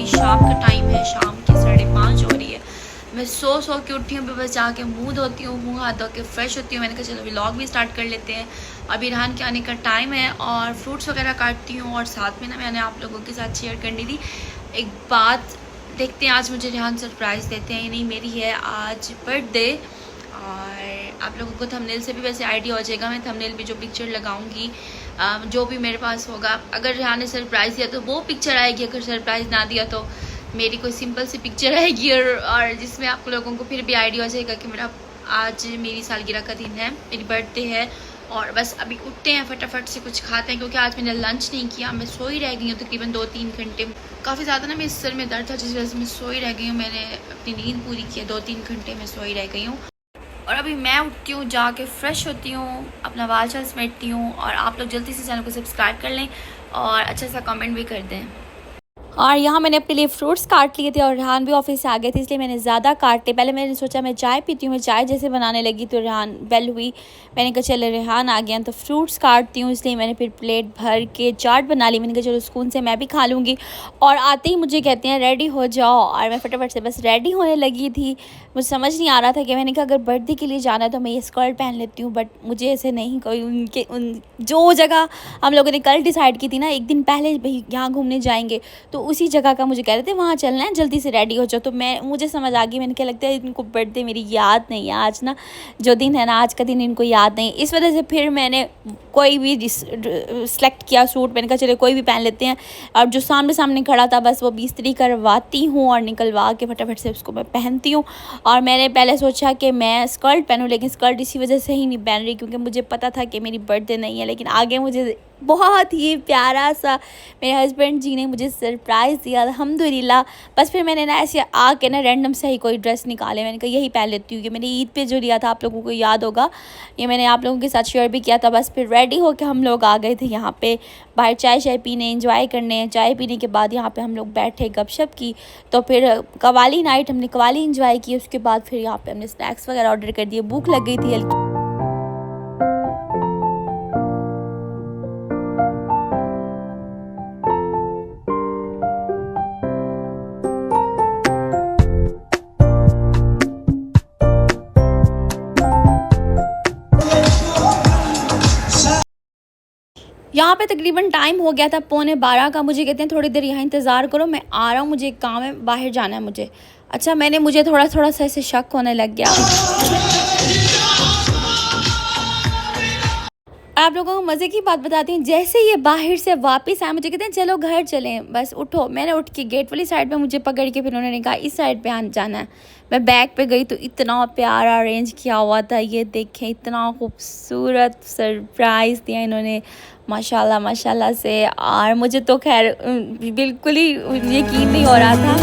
अभी शाम का टाइम है, शाम की 5:30 हो रही है। मैं सो के उठी हूँ, बस जाके मुँह धोती हूँ, मुँह हाथ धो के फ्रेश होती हूँ। मैंने कहा चलो व्लॉग भी स्टार्ट कर लेते हैं। अभी रेहान के आने का टाइम है और फ्रूट्स वगैरह काटती हूँ। और साथ में ना मैंने आप लोगों के साथ शेयर करनी थी एक बात। देखते हैं आज मुझे रेहान सरप्राइज़ देते हैं या नहीं। मेरी है आज बर्थडे और आप लोगों को थंबनेल से भी वैसे आइडिया हो जाएगा। मैं थंबनेल भी जो पिक्चर लगाऊंगी, जो भी मेरे पास होगा, अगर रेहान ने सरप्राइज़ दिया तो वो पिक्चर आएगी, अगर सरप्राइज़ ना दिया तो मेरी कोई सिंपल सी पिक्चर आएगी। और जिसमें आप लोगों को फिर भी आइडिया हो जाएगा कि मेरा आज मेरी सालगिरह का दिन है, मेरी बर्थडे है। और बस अभी उठते हैं, फटाफट से कुछ खाते हैं क्योंकि आज मैंने लंच नहीं किया। मैं सो ही रह गई हूँ तकरीबन 2-3 घंटे। काफ़ी ज़्यादा ना मेरे सिर में दर्द था जिस वजह से मैं सो ही रह गई हूँ। मैंने अपनी नींद पूरी की है, 2-3 घंटे में सो ही रह गई हूँ। और अभी मैं उठती हूँ, जाके फ्रेश होती हूँ, अपना बाल शाल समेटती हूँ। और आप लोग जल्दी से चैनल को सब्सक्राइब कर लें और अच्छा सा कमेंट भी कर दें। और यहाँ मैंने अपने लिए फ्रूट्स काट लिए थे और रेहान भी ऑफिस से आ गए थे, इसलिए मैंने ज़्यादा काटे। पहले मैंने सोचा मैं चाय पीती हूँ, मैं चाय जैसे बनाने लगी तो रेहान बेल हुई। मैंने कहा चलो रेहान आ गया तो फ्रूट्स काटती हूँ, इसलिए मैंने फिर प्लेट भर के चाट बना ली। मैंने कहा चलो सुकून से मैं भी खा लूँगी। और आते ही मुझे कहते हैं रेडी हो जाओ, और मैं फटाफट से बस रेडी होने लगी थी। मुझे समझ नहीं आ रहा था कि मैंने कहा अगर बर्थडे के लिए जाना है तो मैं ये स्कर्ट पहन लेती हूँ, बट मुझे ऐसे नहीं। कोई उन जो जगह हम लोगों ने कल डिसाइड की थी ना, एक दिन पहले भाई यहाँ घूमने जाएंगे, तो उसी जगह का मुझे कह रहे थे वहाँ चलना है, जल्दी से रेडी हो जाओ। तो मुझे समझ आ गई, मैंने क्या लगता है इनको बर्थडे मेरी याद नहीं है आज ना, जो दिन है ना आज का दिन इनको याद नहीं। इस वजह से फिर मैंने कोई भी सेलेक्ट किया सूट, मैंने कहा चले कोई भी पहन लेते हैं। अब जो सामने सामने खड़ा था बस वो इस्त्री करवाती हूँ और निकलवा के फटाफट से उसको मैं पहनती हूँ। और मैंने पहले सोचा कि मैं स्कर्ट पहनूँ, लेकिन स्कर्ट इसी वजह से ही नहीं पहन रही क्योंकि मुझे पता था कि मेरी बर्थडे नहीं है। लेकिन आगे मुझे बहुत ही प्यारा सा मेरे हस्बैंड जी ने मुझे सरप्राइज़ दिया, अल्हम्दुलिल्लाह। बस फिर मैंने ना ऐसे आके ना रैंडम से ही कोई ड्रेस निकाले, मैंने कहा यही पहन लेती हूँ। कि मैंने ईद पे जो लिया था आप लोगों को याद होगा, ये मैंने आप लोगों के साथ शेयर भी किया था। बस फिर रेडी होकर हम लोग आ गए थे यहाँ पे बाहर चाय शाय पीने, एंजॉय करने। चाय पीने के बाद यहाँ पे हम लोग बैठे, गपशप की। तो फिर कवाली नाइट, हमने कवाली इंजॉय की। उसके बाद फिर यहाँ पे हमने स्नैक्स वगैरह ऑर्डर कर दिए, भूख लग गई थी हल्की। यहाँ पे तकरीबन टाइम हो गया था 11:15 का। मुझे कहते हैं थोड़ी देर यहाँ इंतज़ार करो, मैं आ रहा हूँ, मुझे एक काम है, बाहर जाना है मुझे। अच्छा, मुझे थोड़ा सा ऐसे शक होने लग गया। आप लोगों को मज़े की बात बताती हूँ, जैसे ये बाहर से वापस आए मुझे कहते हैं चलो घर चलें, बस उठो। मैंने उठ के गेट वाली साइड पे मुझे पकड़ के फिर उन्होंने कहा इस साइड पे जाना है। मैं बैक पे गई तो इतना प्यारा अरेंज किया हुआ था, ये देखें, इतना खूबसूरत सरप्राइज़ दिया इन्होंने माशाल्लाह माशाल्लाह से। और मुझे तो खैर बिल्कुल ही यकीन नहीं हो रहा था।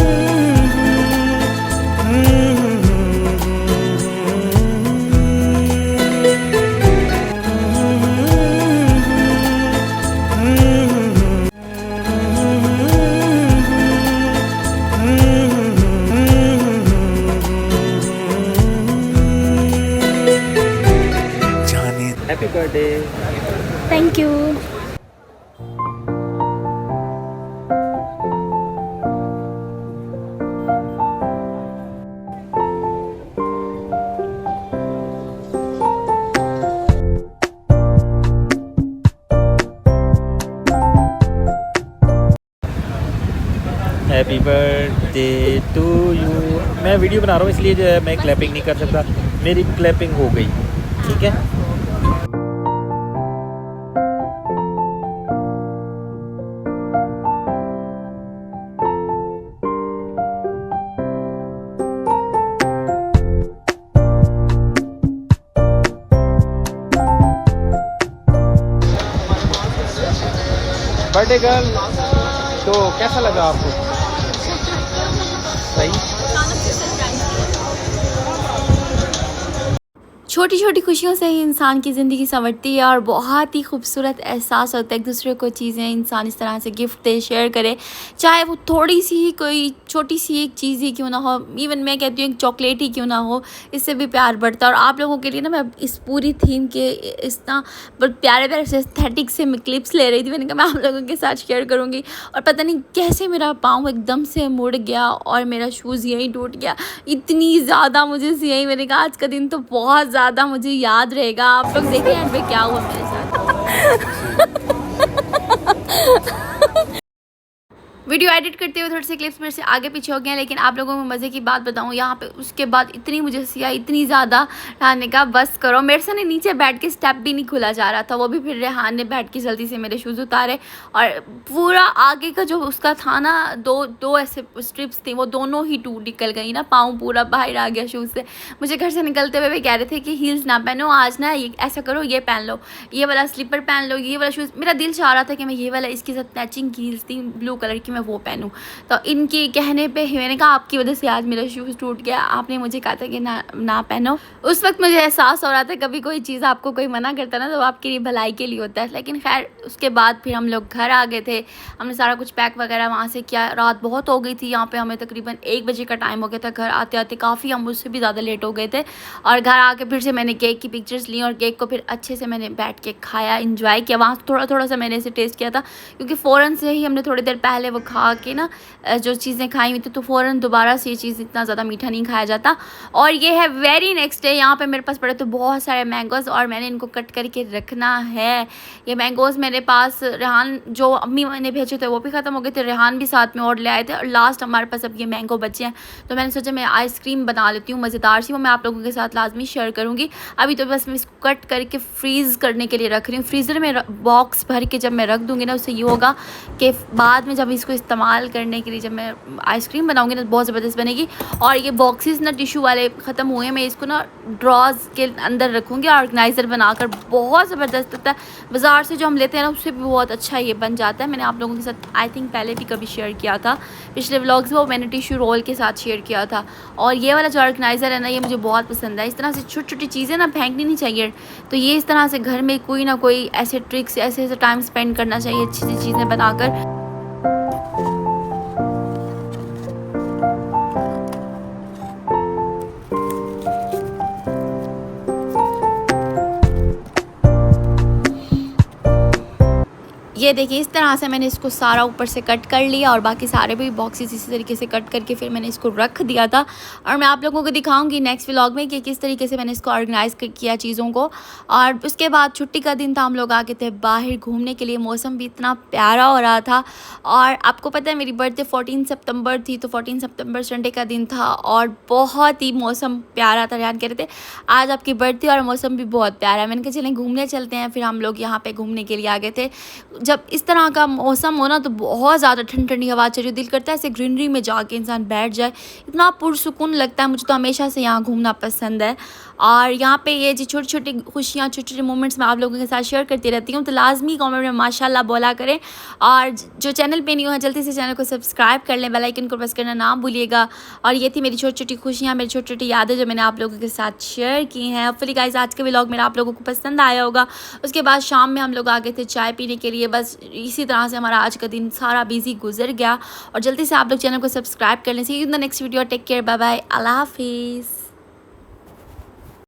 Happy birthday. Thank you. Happy birthday to you. मैं वीडियो बना रहा हूँ इसलिए जो है मैं क्लैपिंग नहीं कर सकता, मेरी क्लैपिंग हो गई, ठीक है। बर्थडे गर्ल, तो कैसा लगा आपको? सही। छोटी छोटी खुशियों से ही इंसान की ज़िंदगी संवरती है और बहुत ही खूबसूरत एहसास होता है। एक दूसरे को चीज़ें इंसान इस तरह से गिफ्ट दे, शेयर करे, चाहे वो थोड़ी सी ही कोई छोटी सी एक चीज़ ही क्यों ना हो, इवन मैं कहती हूँ एक चॉकलेट ही क्यों ना हो, इससे भी प्यार बढ़ता है। और आप लोगों के लिए ना मैं इस पूरी थीम के इतना प्यारे प्यारे से एस्थेटिक से मैं क्लिप्स ले रही थी। मैंने कहा मैं आप लोगों के साथ शेयर करूँगी। और पता नहीं कैसे मेरा पाँव एकदम से मुड़ गया और मेरा शूज़ यहीं टूट गया। इतनी ज़्यादा मुझे यही, मैंने कहा आज का दिन तो बहुत ज़्यादा मुझे याद रहेगा। आप लोग देखिए यहाँ पे क्या हुआ मेरे साथ। वीडियो एडिट करते हुए थोड़ी सी क्लिप्स मेरे से आगे पीछे हो गए हैं, लेकिन आप लोगों को मज़े की बात बताऊं, यहाँ पे उसके बाद इतनी मुझे सिया, इतनी ज़्यादा, रेहान ने कहा बस करो। मेरे से नहीं नीचे बैठ के स्टेप भी नहीं खुला जा रहा था, वो भी फिर रेहान ने बैठ के जल्दी से मेरे शूज़ उतारे और पूरा आगे का जो उसका था ना, दो ऐसे स्ट्रिप्स थी, वो दोनों ही टूट निकल गई ना, पाँव पूरा बाहर आ गया शूज़ से। मुझे घर से निकलते हुए भी कह रहे थे कि हील्स ना पहनो आज ना, ये ऐसा करो, ये पहन लो, ये वाला स्लीपर पहन लो, ये वाला शूज़। मेरा दिल चाह रहा था कि मैं ये वाला, इसके साथ मैचिंग हील्स थी ब्लू कलर की, मैं वो पहनूं। तो इनके कहने पे ही मैंने कहा आपकी वजह से आज मेरा शूज़ टूट गया, आपने मुझे कहा था कि ना पहनो। उस वक्त मुझे एहसास हो रहा था कभी कोई चीज़ आपको कोई मना करता ना तो आपके लिए भलाई के लिए होता है। लेकिन खैर उसके बाद फिर हम लोग घर आ गए थे, हमने सारा कुछ पैक वगैरह वहाँ से किया। रात बहुत हो गई थी, यहाँ पे हमें तकरीबन 1 बजे का टाइम हो गया था। घर आते आते काफ़ी हम उससे भी ज़्यादा लेट हो गए थे। और घर आके फिर से मैंने केक की पिक्चर्स ली और केक को फिर अच्छे से मैंने बैठ के खाया, इंजॉय किया। वहाँ थोड़ा थोड़ा सा मैंने इसे टेस्ट किया था क्योंकि फ़ौरन से ही हमने थोड़ी देर पहले वो खा के ना जो चीज़ें खाई हुई थी, तो फ़ौरन दोबारा से ये चीज़ इतना ज़्यादा मीठा नहीं खाया जाता। और ये है वेरी नेक्स्ट डे, यहाँ पे मेरे पास पड़े तो बहुत सारे मैंगोज़ और मैंने इनको कट करके रखना है। ये मैंगोज़ मेरे पास रेहान जो अम्मी ने भेजे थे वो भी ख़त्म हो गए थे, रेहान भी साथ में और ले आए थे और लास्ट हमारे पास अब ये मैंगो बचे हैं। तो मैंने सोचा मैं आइसक्रीम बना लेती हूँ मज़ेदार सी, वो मैं आप लोगों के साथ लाजमी शेयर करूँगी। अभी तो बस मैं इसको कट करके फ्रीज़ करने के लिए रख रही हूँ। फ्रीज़र में बॉक्स भर के जब मैं रख दूँगी ना, उससे ये होगा कि बाद में जब इसको इस्तेमाल करने के लिए जब मैं आइसक्रीम बनाऊंगी ना, बहुत ज़बरदस्त बनेगी। और ये बॉक्सेस ना टिशू वाले ख़त्म हुए, मैं इसको ना ड्रॉज के अंदर रखूँगी ऑर्गेनाइज़र बनाकर। बहुत ज़बरदस्त होता है, बाज़ार से जो हम लेते हैं ना उससे भी बहुत अच्छा ये बन जाता है। मैंने आप लोगों के साथ आई थिंक पहले भी कभी शेयर किया था, पिछले व्लॉग्स में वो मैंने टिशू रोल के साथ शेयर किया था। और ये वाला जो ऑर्गेनाइज़र है ना, ये मुझे बहुत पसंद है। इस तरह से छोटी छोटी चीज़ें ना फेंकनी नहीं चाहिए, तो ये इस तरह से घर में कोई ना कोई ऐसे ट्रिक्स, ऐसे टाइम स्पेंड करना चाहिए अच्छी सी चीज़ें बनाकर। ये देखिए इस तरह से मैंने इसको सारा ऊपर से कट कर लिया और बाकी सारे भी बॉक्सेस इसी तरीके से कट करके फिर मैंने इसको रख दिया था। और मैं आप लोगों को दिखाऊंगी नेक्स्ट व्लॉग में कि किस तरीके से मैंने इसको ऑर्गेनाइज़ किया चीज़ों को। और उसके बाद छुट्टी का दिन था, हम लोग आ गए थे बाहर घूमने के लिए। मौसम भी इतना प्यारा हो रहा था। और आपको पता है मेरी बर्थडे 14 सितंबर थी, तो 14 सितंबर संडे का दिन था और बहुत ही मौसम प्यारा था। रेहान कह रहे थे आज आपकी बर्थडे और मौसम भी बहुत प्यारा है। मैंने कहा चलें घूमने चलते हैं। फिर हम लोग यहाँ पर घूमने के लिए आ गए थे। जब इस तरह का मौसम हो ना तो बहुत ज़्यादा ठंडी ठंडी हवा चल रही, दिल करता है ऐसे ग्रीनरी में जाके इंसान बैठ जाए, इतना पुरसुकून लगता है। मुझे तो हमेशा से यहाँ घूमना पसंद है। और यहाँ पे ये जो छोटी छोटी खुशियाँ, छोटे छोटे मोमेंट्स मैं आप लोगों के साथ शेयर करती रहती हूँ, तो लाजमी कमेंट में माशाल्लाह बोला करें। और जो चैनल पे नहीं हो जल्दी से चैनल को सब्सक्राइब कर लें, बेल आइकन को प्रेस करना ना भूलिएगा। और ये थी मेरी छोटी छोटी खुशियाँ, मेरी छोटी छोटी यादें जो मैंने आप लोगों के साथ शेयर की हैं। होपफुली गाइस आज का व्लॉग मेरा आप लोगों को पसंद आया होगा। उसके बाद शाम में हम लोग आ गए थे चाय पीने के लिए। बस इसी तरह से हमारा आज का दिन सारा बिजी गुजर गया। और जल्दी से आप लोग चैनल को सब्सक्राइब कर लें। See you in the next video, take care, bye bye, अल्लाह हाफिज़।